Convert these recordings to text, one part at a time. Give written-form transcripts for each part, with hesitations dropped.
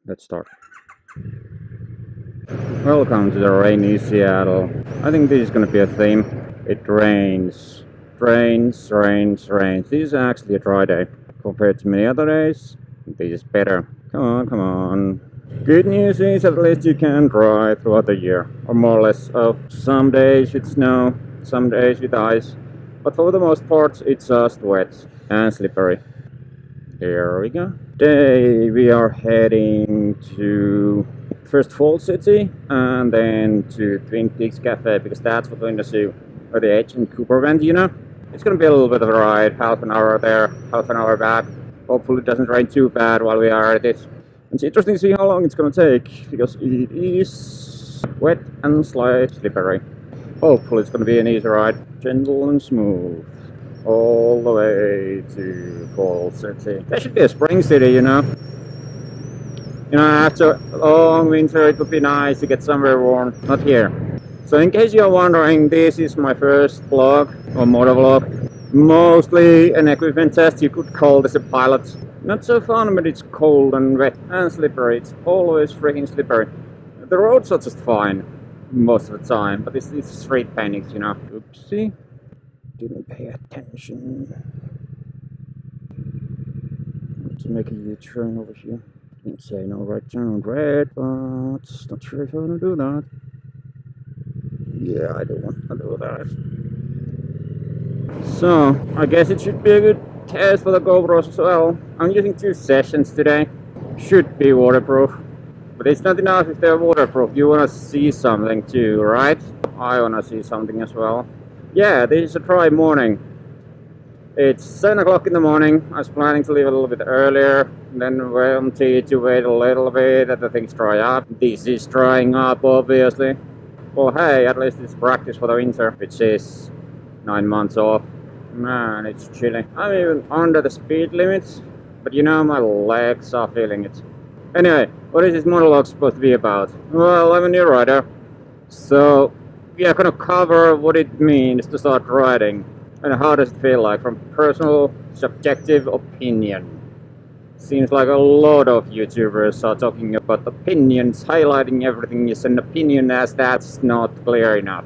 Let's start. Welcome to the rainy Seattle. I think this is gonna be a theme. It rains. Rains, rains, rains. This is actually a dry day. Compared to many other days, this is better. Come on, come on. Good news is at least you can drive throughout the year. Or more or less. Oh, some days with snow, some days with ice. But for the most part, it's just wet and slippery. Here we go. Today we are heading to first Fall City and then to Twin Peaks Cafe because that's what we're going to see where the Edge and Cooper went, you know? It's going to be a little bit of a ride, half an hour there, half an hour back. Hopefully it doesn't rain too bad while we are at it. It's interesting to see how long it's going to take because it is wet and slightly slippery. Hopefully it's going to be an easy ride, gentle and smooth. All the way to Fall City. That should be a spring city, you know. After a long winter, it would be nice to get somewhere warm. Not here. So, in case you're wondering, this is my first vlog or motovlog. Mostly an equipment test. You could call this a pilot. Not so fun, but it's cold and wet and slippery. It's always freaking slippery. The roads are just fine most of the time, but it's street panics, you know. Oopsie. Didn't pay attention. To make a U-turn over here. Didn't say no right turn on red, but not sure if I want to do that. Yeah, I do want to do that. So, I guess it should be a good test for the GoPros as well. I'm using 2 sessions today. Should be waterproof. But it's not enough if they're waterproof. You want to see something too, right? I want to see something as well. Yeah, this is a dry morning. It's 7 o'clock in the morning. I was planning to leave a little bit earlier, then wanted to wait a little bit that the things dry up. This is drying up, obviously. Well, hey, at least it's practice for the winter, which is 9 months off. Man, it's chilly. I'm even under the speed limit, but you know, my legs are feeling it. Anyway, what is this monologue supposed to be about? Well, I'm a new rider, so we are going to cover what it means to start riding and how does it feel like from personal subjective opinion. Seems like a lot of YouTubers are talking about opinions, highlighting everything is an opinion as that's not clear enough.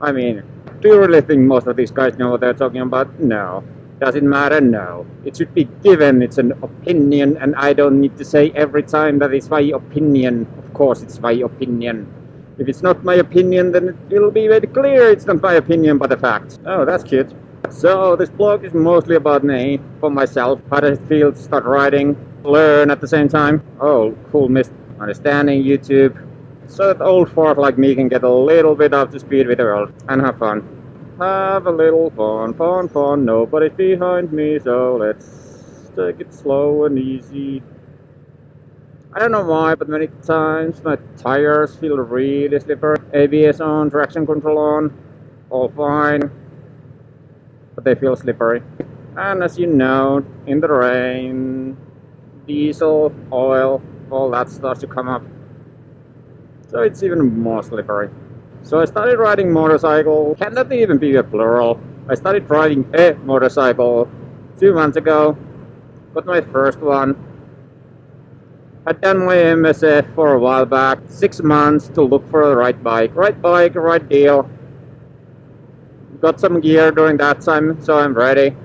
I mean, do you really think most of these guys know what they're talking about? No. Does it matter? No. It should be given it's an opinion and I don't need to say every time that it's my opinion. Of course it's my opinion. If it's not my opinion, then it'll be very clear it's not my opinion, but a fact. Oh, that's cute. So, this blog is mostly about me, for myself. How does it feel to start riding, learn at the same time? Oh, cool, misunderstanding YouTube. So that old fart like me can get a little bit up to speed with the world and have fun. Have a little fun, fun, fun. Nobody's behind me, so let's take it slow and easy. I don't know why, but many times my tires feel really slippery. ABS on, traction control on, all fine, but they feel slippery. And as you know, in the rain, diesel, oil, all that starts to come up. So it's even more slippery. So I started riding motorcycle. Can that even be a plural? I started riding a motorcycle 2 months ago. Got my first one. I'd done my MSF for a while back, 6 months to look for the right bike, right deal. Got some gear during that time, so I'm ready.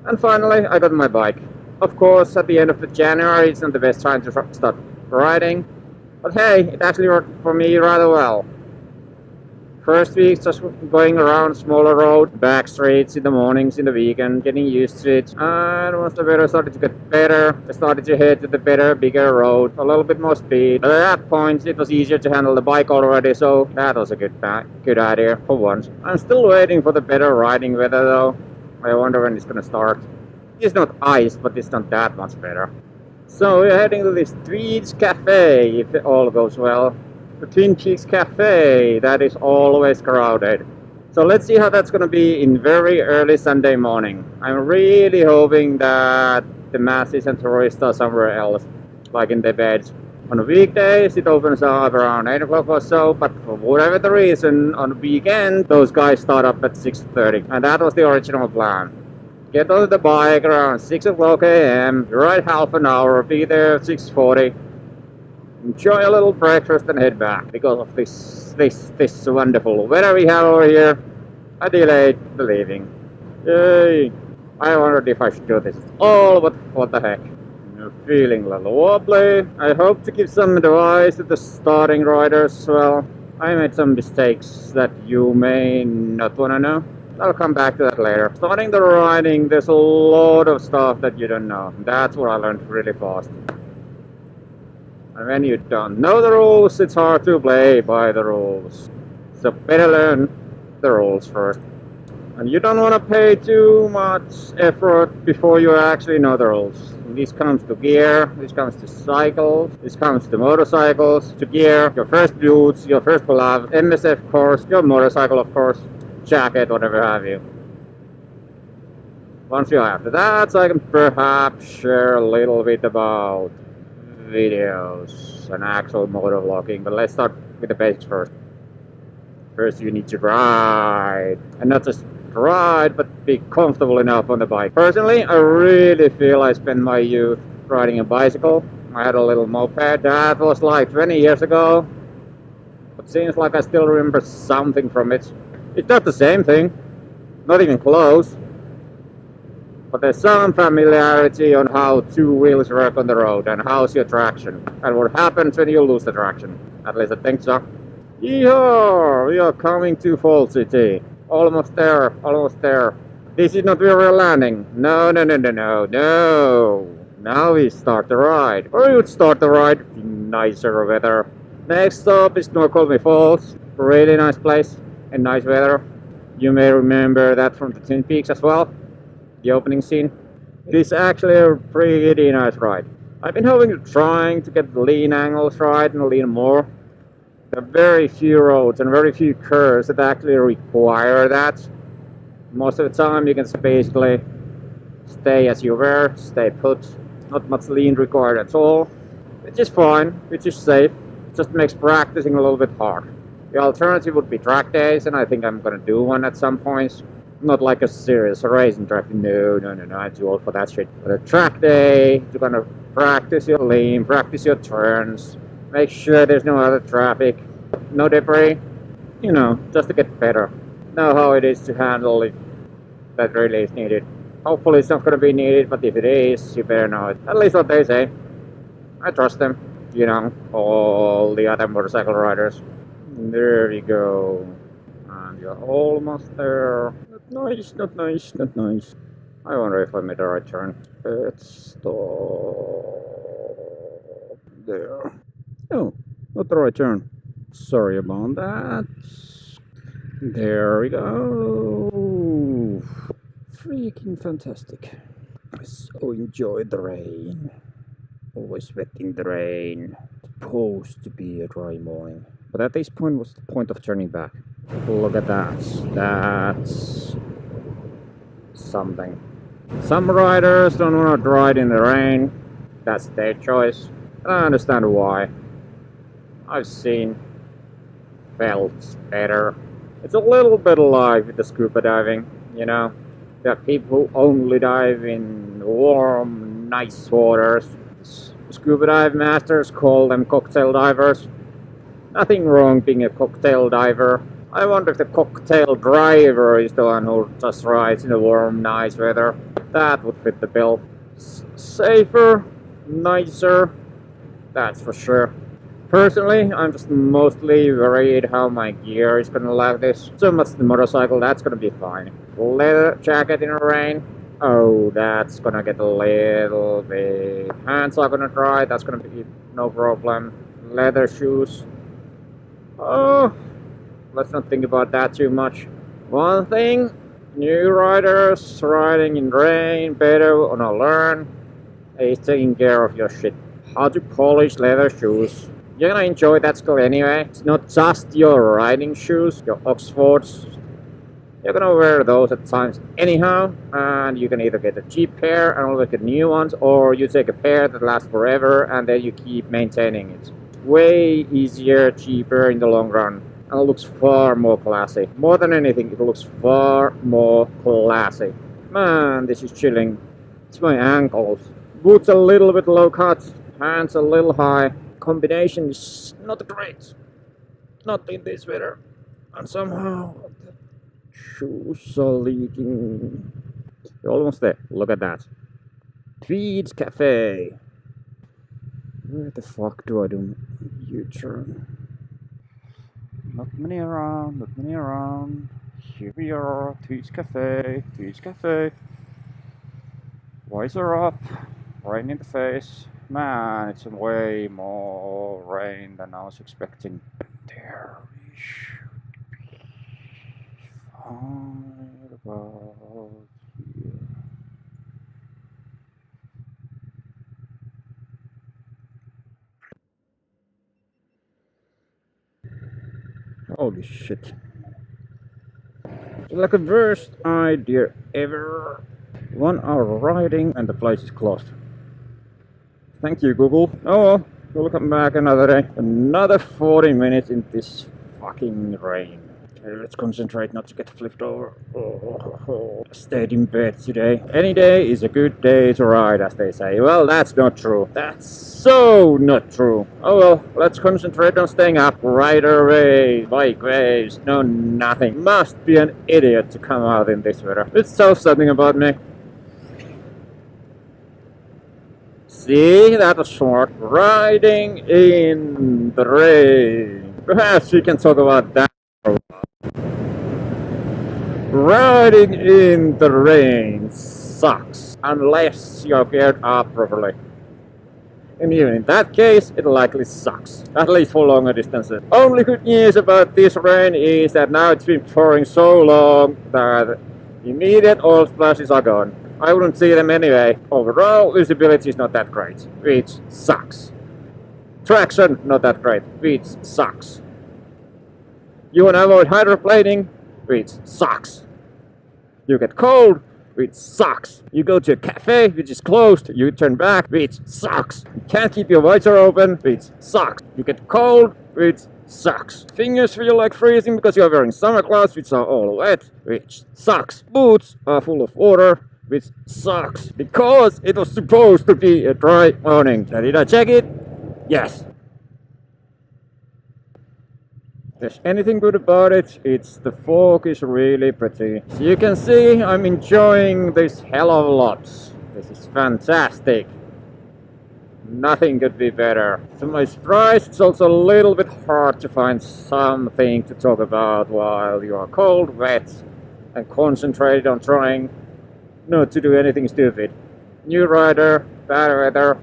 And finally, I got my bike. Of course, at the end of the January, it's not the best time to start riding. But hey, it actually worked for me rather well. First week, just going around smaller road, back streets in the mornings, in the weekend, getting used to it. And once the weather started to get better, I started to head to the better, bigger road, a little bit more speed. But at that point, it was easier to handle the bike already, so that was a good idea for once. I'm still waiting for the better riding weather though. I wonder when it's gonna start. It's not ice, but it's not that much better. So we're heading to this Tweede Cafe, if it all goes well. The Twin Peaks Cafe, that is always crowded. So let's see how that's going to be in very early Sunday morning. I'm really hoping that the masses and tourists are somewhere else, like in their beds. On weekdays, it opens up around 8 o'clock or so, but for whatever the reason, on the weekend, those guys start up at 6:30. And that was the original plan. Get on the bike around 6 o'clock a.m. Ride half an hour, be there at 6:40. Enjoy a little breakfast and head back because of this wonderful weather we have over here. I delayed the leaving. Yay! I wondered if I should do this at all, but what the heck. I'm feeling a little wobbly. I hope to give some advice to the starting riders as well. I made some mistakes that you may not want to know. I'll come back to that later. Starting the riding, there's a lot of stuff that you don't know. That's what I learned really fast. And when you don't know the rules, it's hard to play by the rules. So better learn the rules first. And you don't want to pay too much effort before you actually know the rules. And this comes to gear, this comes to cycles, this comes to motorcycles, to gear, your first boots, your first glove, MSF course, your motorcycle of course, jacket, whatever have you. Once you're after that, I can perhaps share a little bit about videos and actual motovlogging, but let's start with the basics first. First you need to ride, and not just ride, but be comfortable enough on the bike. Personally, I really feel I spent my youth riding a bicycle. I had a little moped. That was like 20 years ago, but seems like I still remember something from it. It's not the same thing, not even close, but there's some familiarity on how two wheels work on the road and how's your traction and what happens when you lose the traction. At least I think so. Yeehaw! We are coming to Fall City. Almost there, almost there. This is not where we're landing. No. Now we start the ride. Or you would start the ride in nicer weather. Next stop is Snoqualmie Falls. Really nice place and nice weather. You may remember that from the Twin Peaks as well. The opening scene. It is actually a pretty nice ride. I've been trying to get the lean angles right and lean more. There are very few roads and very few curves that actually require that. Most of the time you can basically stay as you were, stay put. Not much lean required at all, which is fine, which is safe. It just makes practicing a little bit hard. The alternative would be track days, and I think I'm gonna do one at some point. Not like a serious racing track. No, I'm too old for that shit. But a track day, you're gonna practice your lean, practice your turns. Make sure there's no other traffic, no debris, you know, just to get better. Know how it is to handle if that really is needed. Hopefully it's not going to be needed, but if it is, you better know it. At least what they say. I trust them, you know, all the other motorcycle riders. There we go. And you're almost there. Not nice. I wonder if I made the right turn. Let's stop there. Oh, not the right turn. Sorry about that. There we go. Freaking fantastic. I so enjoyed the rain. Always wetting the rain. Supposed to be a dry morning. But at this point, what's the point of turning back? Look at that. That's something. Some riders don't want to ride in the rain. That's their choice. And I understand why. I've seen, felt better. It's a little bit like with the scuba diving, you know. There are people who only dive in warm, nice waters. Scuba dive masters call them cocktail divers. Nothing wrong being a cocktail diver. I wonder if the cocktail driver is the one who just rides in the warm, nice weather. That would fit the bill. Safer, nicer, that's for sure. Personally, I'm just mostly worried how my gear is gonna like this. So much the motorcycle, that's gonna be fine. Leather jacket in the rain, oh, that's gonna get a little bit. Hands are gonna dry, that's gonna be no problem. Leather shoes, oh, let's not think about that too much. One thing, new riders riding in rain better wanna learn is taking care of your shit. How to polish leather shoes. You're gonna enjoy that skill anyway. It's not just your riding shoes, your Oxfords. You're gonna wear those at times anyhow, and you can either get a cheap pair and always get new ones, or you take a pair that lasts forever and then you keep maintaining it. Way easier, cheaper in the long run, and it looks far more classy. More than anything, it looks far more classy. Man, this is chilling. It's my ankles. Boots a little bit low cut, hands a little high. Combination is not great. Not in this weather. And somehow the shoes are leaking. You're almost there. Look at that. Twede Cafe. Where the fuck do I do U-turn? Not many around, not many around. Here we are, Twede Cafe, Twede Cafe. Visor up, rain in the face. Man, it's way more rain than I was expecting. There we should be fine about here. Holy shit. It's like the worst idea ever. 1 hour riding and the place is closed. Thank you, Google. Oh well, we'll come back another day. Another 40 minutes in this fucking rain. Okay, let's concentrate not to get flipped over. Stayed in bed today. Any day is a good day to ride, as they say. Well, that's not true. That's so not true. Oh well, let's concentrate on staying up. Rider waves, bike waves, no nothing. Must be an idiot to come out in this weather. It tells something about me. See, that was smart. Riding in the rain. Perhaps we can talk about that. Riding in the rain sucks unless you're geared up properly. And even in that case, it likely sucks, at least for longer distances. Only good news about this rain is that now it's been pouring so long that immediate oil splashes are gone. I wouldn't see them anyway. Overall, visibility is not that great, which sucks. Traction, not that great, which sucks. You want to avoid hydroplaning, which sucks. You get cold, which sucks. You go to a cafe, which is closed, you turn back, which sucks. You can't keep your visor open, which sucks. You get cold, which sucks. Fingers feel like freezing because you're wearing summer clothes, which are all wet, which sucks. Boots are full of water, which sucks. Because it was supposed to be a dry morning. Did I check it? Yes. If there's anything good about it, it's the fog is really pretty. So you can see I'm enjoying this hell of a lot. This is fantastic. Nothing could be better. To my surprise, it's also a little bit hard to find something to talk about while you are cold, wet, and concentrated on trying not to do anything stupid. New rider, bad weather,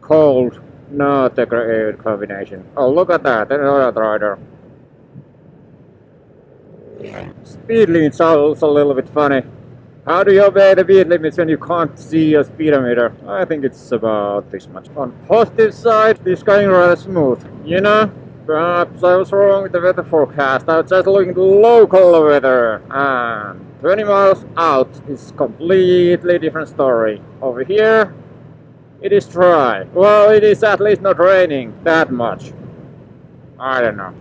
cold. Not a great combination. Oh, look at that, another rider. Speed limits are also a little bit funny. How do you obey the speed limits when you can't see a speedometer? I think it's about this much. On positive side, it's going rather smooth. You know, perhaps I was wrong with the weather forecast. I was just looking at the local weather. And 20 miles out is completely different story. Over here, it is dry. Well, it is at least not raining that much. I don't know.